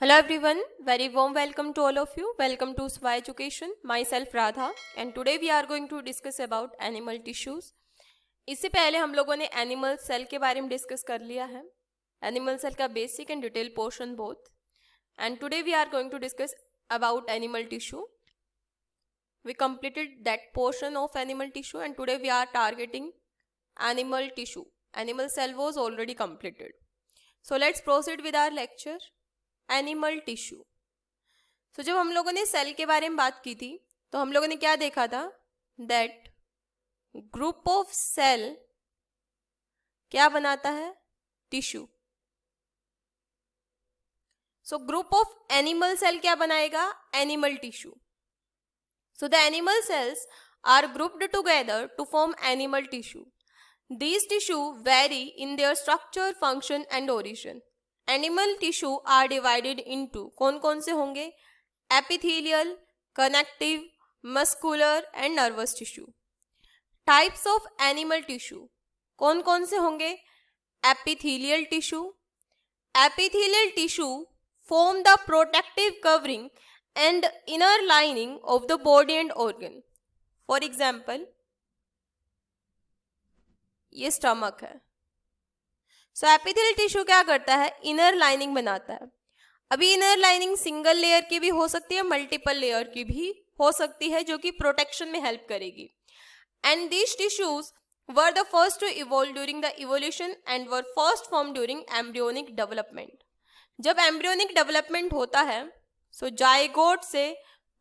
Hello everyone, very warm welcome to all of you. Welcome to Swa Education. Myself Radha and today we are going to discuss about animal tissues. इससे पहले हम लोगों ने animal cell के बारे में discuss कर लिया है. एनिमल सेल का basic and detail portion both. And today we are going to discuss about animal tissue. We completed that portion of animal tissue and today we are targeting animal tissue. Animal cell was already completed. So let's proceed with our lecture. Animal tissue. So जब हम लोगों ने cell के बारे में बात की थी तो हम लोगों ने क्या देखा था, दैट ग्रुप ऑफ सेल क्या बनाता है, tissue. So group of animal cell क्या बनाएगा, animal tissue. So the animal cells are grouped together to form animal tissue. These tissue vary in their structure, function and origin. Animal tissue are divided into कौन कौन से होंगे, epithelial, connective, muscular and nervous tissue. Types of animal tissue कौन कौन से होंगे, epithelial tissue. Epithelial tissue form the protective covering and inner lining of the body and organ. For example ये stomach है. सो एपिथेलियल टिश्यू क्या करता है, inner lining बनाता है. अभी इनर लाइनिंग सिंगल लेयर की भी हो सकती है, मल्टीपल लेयर की भी हो सकती है, जो कि प्रोटेक्शन में हेल्प करेगी. And these tissues were the first to evolve during the evolution and were first form during embryonic development. जब एम्ब्रियोनिक डेवलपमेंट होता है सो जाइगोट से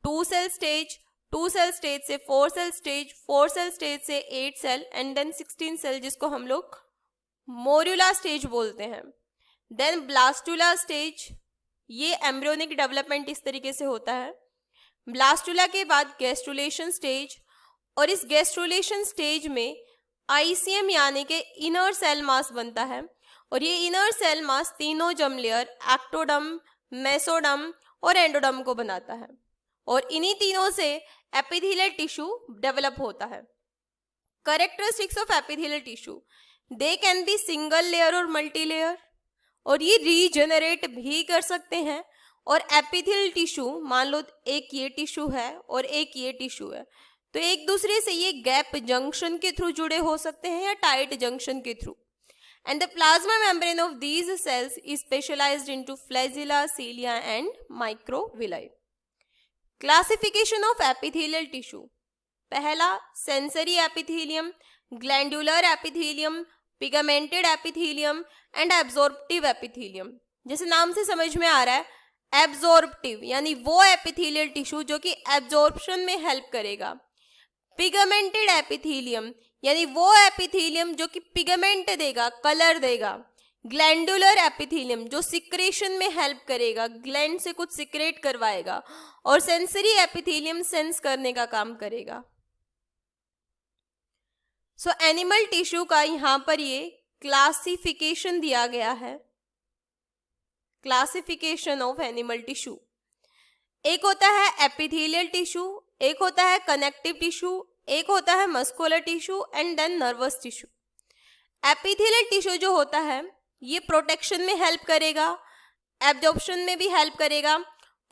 2 सेल स्टेज, 2 सेल स्टेज से 4 सेल स्टेज, 4 सेल स्टेज से 8 cell and then 16 cell, जिसको हम लोग morula stage बोलते हैं. Then blastula stage. ये एम्ब्रियोनिक डेवलपमेंट इस तरीके से होता है. ब्लास्टुला के बाद गैस्ट्रुलेशन स्टेज, और इस गैस्ट्रुलेशन स्टेज में आईसीएम यानी कि इनर सेल मास बनता है. और ये इनर सेल मास तीनों जर्म लेयर एक्टोडर्म, मेसोडर्म और एंडोडर्म को बनाता है. और इन्हीं तीनों से एपिथेलियल टिश्यू डेवलप होता है. Characteristics of epithelial tissue, they can be single layer और मल्टी लेयर, और ये रीजनरेट भी कर सकते हैं. और एपिथेलियल टिश्यू मान लो एक ये टिश्यू है और एक ये टिश्यू है, तो एक दूसरे से ये गैप जंक्शन के थ्रू जुड़े हो सकते हैं या टाइट जंक्शन के through. And the plasma membrane of these cells is specialised into flagella, cilia and microvilli. Classification of epithelial tissue. पहला sensory epithelium, glandular epithelium, pigmented epithelium and absorptive epithelium. जैसे नाम से समझ में आ रहा है, एब्जॉर्प्टिव यानी वो एपिथेलियल टिश्यू जो कि एब्जॉर्प्शन में हेल्प करेगा. पिगमेंटेड एपिथेलियम यानी वो एपिथेलियम जो कि पिगमेंट देगा, कलर देगा. ग्लैंडुलर एपिथेलियम जो सिक्रेशन में हेल्प करेगा, ग्लैंड से कुछ सिक्रेट करवाएगा. और सेंसरी एपिथेलियम सेंस करने का काम करेगा. सो एनिमल टिश्यू का यहाँ पर ये क्लासिफिकेशन दिया गया है. Classification of animal tissue. एक होता है एपिथेलियल टिश्यू, एक होता है कनेक्टिव टिश्यू, एक होता है muscular tissue and then nervous tissue. Epithelial tissue जो होता है ये प्रोटेक्शन में हेल्प करेगा, एब्जॉर्प्शन में भी हेल्प करेगा.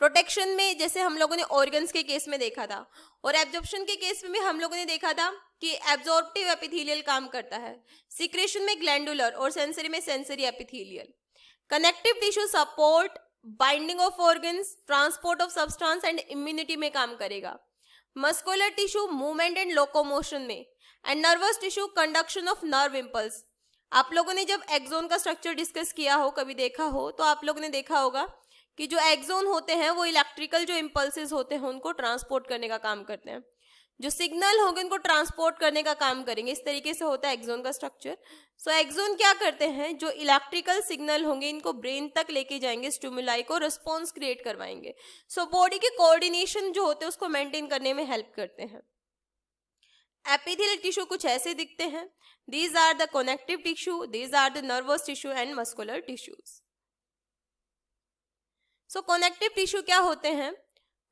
प्रोटेक्शन में जैसे हम लोगों ने ऑर्गन्स के केस में देखा था, और एब्जॉर्प्शन के केस में भी हम लोगों ने देखा था कि एब्जॉर्प्टिव एपिथेलियल काम करता है. सिक्रेशन में ग्लैंडुलर और सेंसरी में sensory epithelial. Connective tissue support, binding of organs, transport of substance and immunity में काम करेगा. Muscular tissue movement and locomotion में. And nervous tissue conduction of nerve impulse. आप लोगों ने जब एक्सोन का स्ट्रक्चर डिस्कस किया हो, कभी देखा हो, तो आप लोगों ने देखा होगा कि जो एक्सोन होते हैं वो इलेक्ट्रिकल जो इम्पल्सेस होते हैं उनको ट्रांसपोर्ट करने का काम करते हैं. जो सिग्नल होंगे उनको ट्रांसपोर्ट करने का काम करेंगे. इस तरीके से होता है एक्सोन का स्ट्रक्चर. सो एक्सोन क्या करते हैं, जो इलेक्ट्रिकल सिग्नल होंगे इनको ब्रेन तक लेके जाएंगे, स्टिमुलाई को रिस्पॉन्स क्रिएट करवाएंगे. सो बॉडी के कोऑर्डिनेशन जो होते हैं उसको मेंटेन करने में हेल्प करते हैं. एपिथेलियल टिश्यू कुछ ऐसे दिखते हैं. These are the connective tissue, these are the nervous tissue and muscular tissues. So connective tissue क्या होते हैं,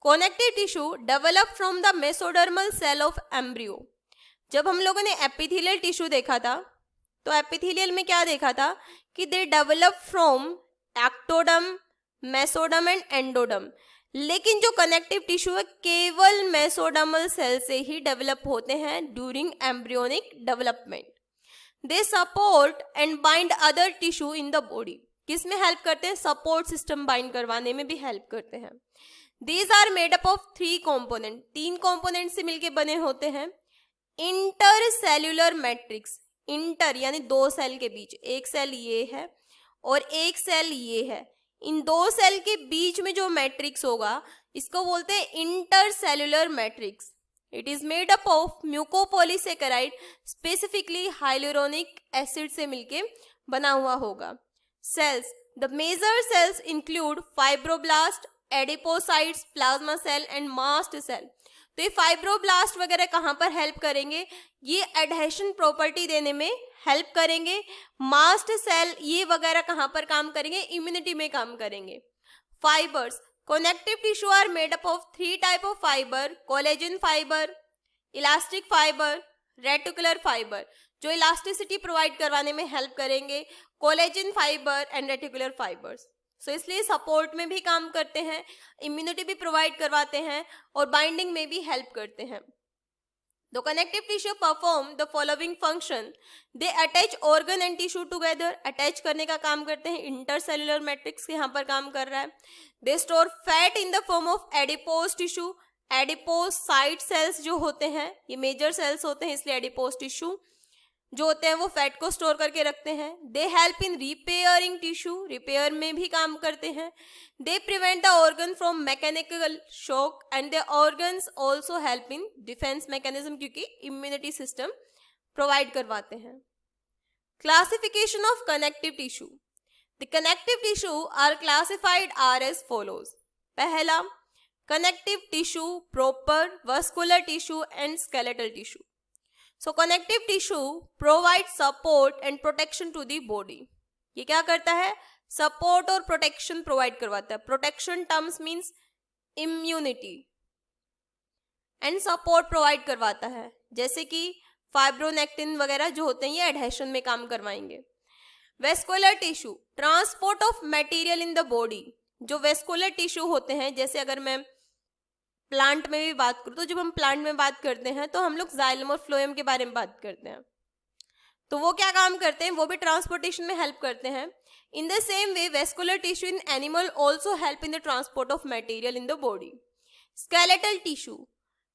connective tissue develop from the mesodermal cell of embryo. जब हम लोगों ने एपिथेलियल टिश्यू देखा था तो एपिथेलियल में क्या देखा था कि they develop from ectoderm, mesoderm and endoderm. लेकिन जो कनेक्टिव टिश्यू है केवल मेसोडर्मल सेल से ही डेवलप होते हैं during embryonic development. They support and bind other tissue in the body. किस में हेल्प करते हैं? सपोर्ट सिस्टम बाइंड करवाने में भी हेल्प करते हैं। These are made up of 3 component, 3 component से मिलके बने होते हैं। इंटर सेल्यूलर मैट्रिक्स, इंटर यानी 2 सेल के बीच, एक सेल ये है और एक सेल ये है, इन 2 सेल के बीच में जो मैट्रिक्स होगा इसको बोलते हैं intercellular matrix. It is made up of mucopolysaccharide, specifically hyaluronic acid से मिलके बना हुआ होगा। Cells, the major cells include fibroblast, adipocytes, plasma cell and mast cell. तो ये फाइब्रोब्लास्ट वगैरह कहाँ पर हेल्प करेंगे? ये एडहेशन प्रॉपर्टी देने में हेल्प करेंगे। मास्ट सेल ये वगैरह कहाँ पर काम करेंगे? इम्यूनिटी में काम करेंगे। Fibres, connective tissue are made up of 3 type of fibre, collagen fibre, elastic fibre, reticular fibre, जो इलास्टिसिटी प्रोवाइड करवाने में हेल्प करेंगे, collagen fibre and reticular fibres. So इसलिए सपोर्ट में भी काम करते हैं, इम्यूनिटी भी प्रोवाइड करवाते हैं और बाइंडिंग में भी हेल्प करते हैं। The connective tissue perform the following function, they attach organ and tissue together, attach करने का काम करते हैं, इंटरसेल्युलर मैट्रिक्स यहाँ पर काम कर रहा है। They store fat in the form of adipose tissue, adipocyte cells जो होते हैं ये मेजर सेल्स होते हैं, इसलिए एडिपोज टिश्यू जो होते हैं वो फैट को स्टोर करके रखते हैं। They help in repairing tissue, repair में भी काम करते हैं। They prevent the organ from mechanical shock and the organs also help in defence mechanism, क्योंकि इम्यूनिटी सिस्टम प्रोवाइड करवाते हैं। Classification of connective tissue, the connective tissue are classified are as follows. पहला, connective tissue proper, vascular tissue and skeletal tissue. So connective tissue provides support and protection to the body. ये क्या करता है? Support और protection provide करवाता है। Protection terms means immunity and support provide करवाता है, जैसे कि फाइब्रोनेक्टिन वगैरह जो होते हैं ये एडहेशन में काम करवाएंगे। Vascular tissue, transport of material in the body. जो वेस्कुलर टिश्यू होते हैं, जैसे अगर मैं प्लांट में भी बात करूँ तो जब हम प्लांट में बात करते हैं तो हम लोग जाइलम और फ्लोएम के बारे में बात करते हैं, तो वो क्या काम करते हैं? वो भी ट्रांसपोर्टेशन में हेल्प करते हैं। In the same way vascular tissue in animal also help in the transport of material in the body. Skeletal tissue,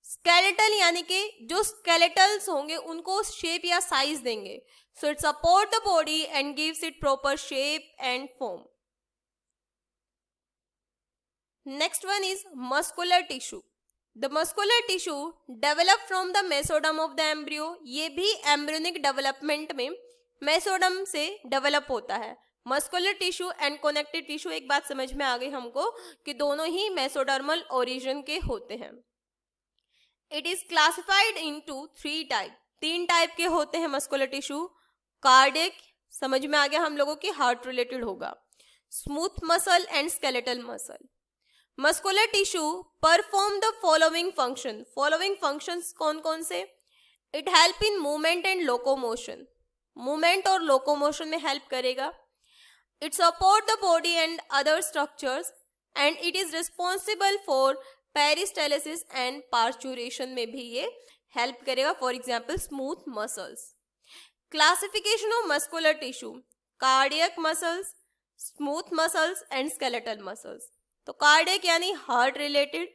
skeletal यानी कि जो स्केलेटल्स होंगे उनको शेप या साइज देंगे, so it support the body and gives it proper shape and form. Next one is muscular tissue. The muscular tissue develop from the mesoderm of the embryo. ये भी embryonic development में mesoderm से develop होता है। Muscular tissue and connective tissue, एक बात समझ में आ गई हमको कि दोनों ही mesodermal origin के होते हैं। It is classified into 3 type. 3 type के होते हैं muscular tissue. Cardiac, समझ में आ गया हम लोगों की heart related होगा, smooth muscle and skeletal muscle. Muscular tissue perform the following function. Following functions कौन कौन से? It help in movement and locomotion, movement और लोकोमोशन में हेल्प करेगा। It support the body and other structures and it is responsible for peristalsis and parturition में भी ये help करेगा, for example smooth muscles. Classification of muscular tissue, cardiac muscles, smooth muscles and skeletal muscles. तो cardiac यानी heart related,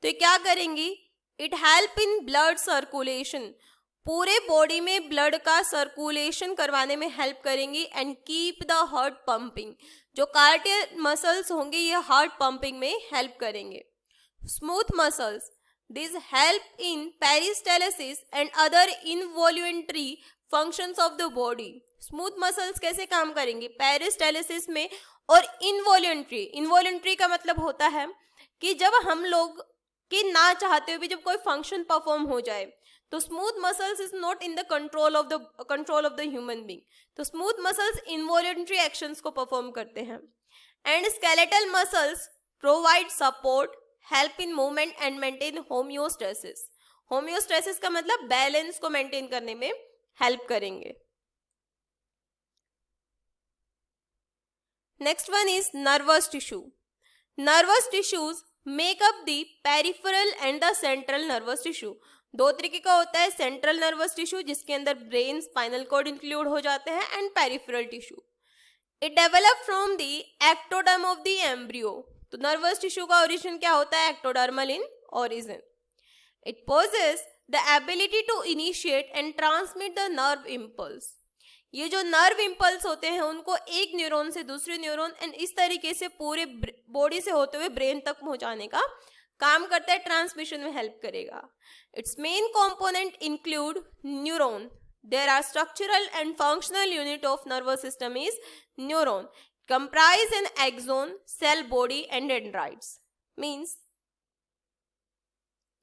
तो ये क्या करेंगी? It help in blood circulation, पूरे बॉडी में ब्लड का सर्कुलेशन करवाने में हेल्प करेंगी and keep the heart pumping. जो कार्डियक मसल्स होंगे ये हार्ट पंपिंग में हेल्प करेंगे। Smooth muscles, this help in peristalsis and other involuntary functions of the body. Smooth muscles कैसे काम करेंगे? पेरिस्टालिसिस में और इनवॉल्यूंट्री। इनवॉल्यूंट्री का मतलब होता है कि जब हम लोग के ना चाहते हुए भी जब कोई फंक्शन परफॉर्म हो जाए, तो smooth muscles is not in the control of the human being, तो स्मूथ मसल्स इनवॉल्यूंट्री एक्शंस को परफॉर्म करते हैं। And skeletal muscles provide support, help in movement and maintain homeostasis. Homeostasis का मतलब बैलेंस को मेंटेन करने में हेल्प करेंगे। Next one is nervous tissue. Nervous tissues make up the peripheral and the central nervous tissue. दो तरीके का होता है, सेंट्रल नर्वस टिश्यू जिसके अंदर ब्रेन, स्पाइनल कॉर्ड इंक्लूड हो जाते हैं, and peripheral tissue. It develop from the ectoderm of the embryo. तो नर्वस टिश्यू का ओरिजिन क्या होता है? Ectodermal in origin. It possesses the ability to initiate and transmit the nerve impulse. ये जो नर्व इम्पल्स होते हैं उनको एक न्यूरॉन से दूसरे न्यूरॉन एंड इस तरीके से पूरे बॉडी से होते हुए ब्रेन तक पहुंचाने का काम करता है, ट्रांसमिशन में हेल्प करेगा। It's main component include neuron. There are structural and functional unit of nervous system is neuron. Comprise an axon, cell body and dendrites. Means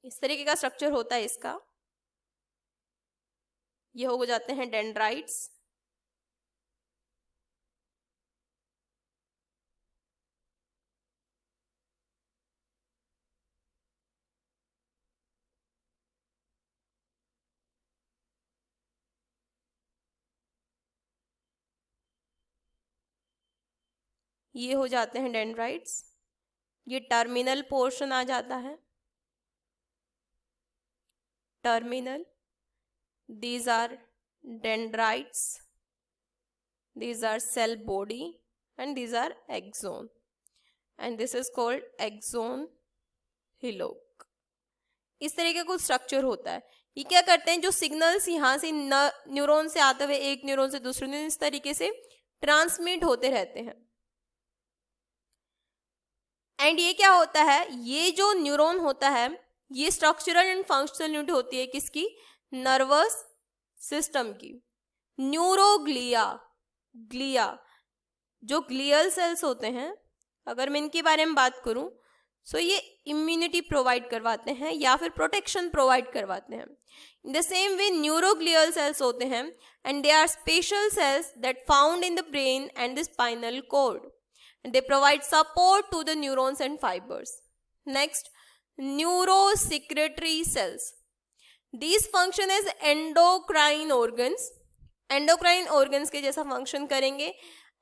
इस तरीके का स्ट्रक्चर होता है इसका। ये हो जाते हैं डेंड्राइट्स, ये हो जाते हैं डेंड्राइट्स। ये टर्मिनल पोर्शन आ जाता है, terminal. These are dendrites, these are cell body and these are axon and this is called axon hillock। इस तरह का कुछ स्ट्रक्चर होता है। ये क्या करते हैं, जो सिग्नल्स यहाँ से न्यूरॉन से आते हुए एक न्यूरॉन से दूसरे न्यूरॉन इस तरीके से ट्रांसमिट होते रहते हैं। एंड ये क्या होता है, ये जो न्यूरॉन होता है ये स्ट्रक्चरल एंड फंक्शनल यूनिट होती है किसकी? नर्वस सिस्टम की। न्यूरोग्लिया, ग्लिया जो ग्लियल सेल्स होते हैं, अगर मैं इनके बारे में बात करूं सो ये इम्यूनिटी प्रोवाइड करवाते हैं या फिर प्रोटेक्शन प्रोवाइड करवाते हैं। In the same way neuroglial cells होते हैं and they are special cells that found in the brain and the spinal cord and they provide support to the neurons and fibers. Next, neurosecretory cells. These function as endocrine organs. Endocrine organs के जैसा function करेंगे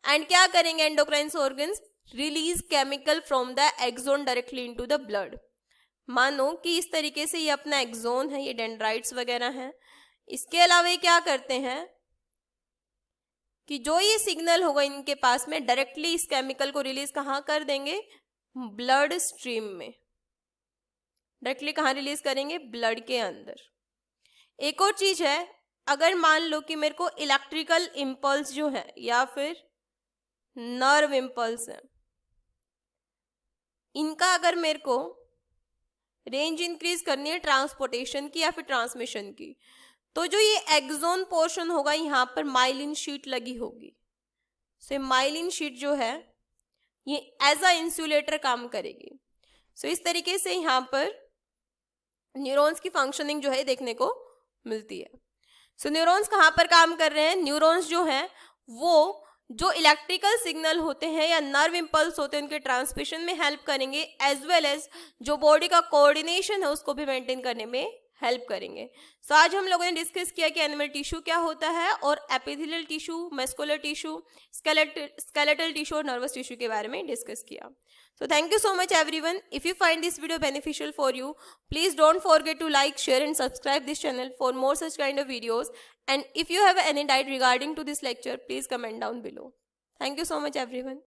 and क्या करेंगे endocrine organs? Release chemical from the axon directly into the blood. मानो कि इस तरीके से ये अपना एक्सोन है, ये डेंड्राइट्स वगैरह हैं। इसके अलावा ये क्या करते हैं कि जो ये सिग्नल होगा इनके पास में डायरेक्टली इस केमिकल को रिलीज कहाँ कर देंगे? ब्लड स्ट्रीम में। डायरेक्टली कहाँ रिलीज करेंगे? ब्लड के अंदर। एक और चीज है, अगर मान लो कि मेरे को इलेक्ट्रिकल इम्पल्स जो है या फिर नर्व इम्पल्स है, इनका अगर मेरे को रेंज इंक्रीज करनी है ट्रांसपोर्टेशन की या फिर ट्रांसमिशन की, तो जो ये एक्सोन पोर्शन होगा यहाँ पर माइलिन शीट लगी होगी। सो माइलिन शीट जो है ये एज अ इंसुलेटर काम करेगी। सो इस तरीके से यहाँ पर न्यूरॉन्स की फंक्शनिंग जो है देखने को मिलती है। सो न्यूरॉन्स कहाँ पर काम कर रहे हैं? न्यूरॉन्स जो हैं वो जो इलेक्ट्रिकल सिग्नल होते हैं या नर्व इम्पल्स होते हैं उनके ट्रांसमिशन में हेल्प करेंगे, एज वेल एज जो बॉडी का कोऑर्डिनेशन है उसको भी मेंटेन करने में हेल्प करेंगे। सो आज हम लोगों ने डिस्कस किया कि एनिमल टिश्यू क्या होता है और epithelial tissue, muscular tissue, skeletal tissue और नर्वस टिश्यू के बारे में डिस्कस किया। So thank you so much everyone. If you find this video beneficial for you, please don't forget to like, share and subscribe this channel for more such kind of videos. And if you have any doubt regarding to this lecture, please comment down below. Thank you so much everyone.